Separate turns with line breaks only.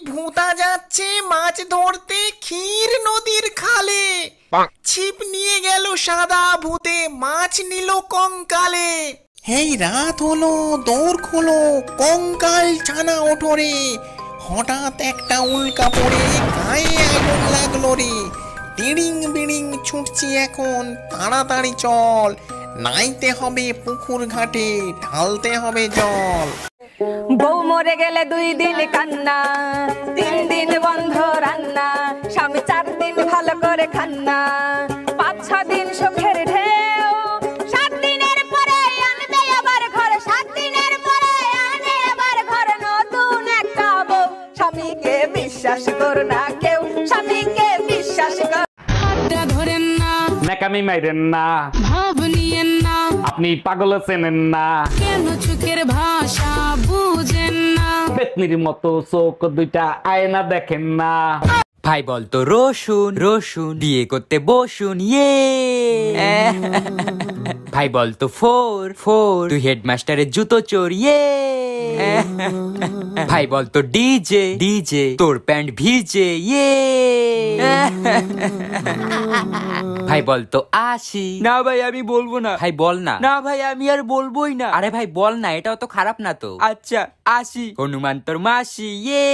ভূতা যাচ্ছে মাছ ধরতে ক্ষীর নদীর খালে। ছিপ নিয়ে গেল সাদা ভূতে, মাছ নিল কঙ্কালে। এই রাত হলো, দৌড় খোলো, কঙ্কাল ছানা ওঠরে। হঠাৎ একটা উল্কা পড়ে গায়ে আগুন লাগলো রে। টিড়িং বিড়িং ছুটছি এখন, তাড়াতাড়ি চল, নাইতে হবে পুকুর ঘাটে, ঢালতে হবে জল।
বউ মরে গেলে 2 দিন কান্না, 3 দিন বন্ধ রান্না, স্বামী 4 দিন ভালো করে খান্না, 5-6 দিন সুখের ঢেউ, 7 দিনের পরে আনবে আবার ঘর, 7 দিনের পরে আনে আবার ঘর নতুন একটা বউ। স্বামীকে বিশ্বাস কর না কেউ, স্বামীকে বিশ্বাস কর। হাতটা ধরেন না,
নাকামি মাইরেন না,
ভাব নিয়েন না,
আপনি পাগল চেনেন না,
কেন চোখের ভাষা বুঝেন না,
পেতনির মতো চোখ দুইটা আয়না দেখেন না।
ভাই বলতো রসুন রসুন বিয়ে করতে বসুন, ইয়ে। ভাই বলতো ফোর ফোর তুই হেডমাস্টারের জুতো চোর, ইয়ে। ভাই বলতো ডিজে ডিজে তোর প্যান্ট ভিজে, ইয়ে। ভাই বলতো আসি, না ভাই আমি বলবো না। ভাই বল না। না ভাই আমি আর বলবোই না। আরে ভাই বল না, এটাও তো খারাপ না তো। আচ্ছা আসি, হনুমান তোর মাসি, ইয়ে।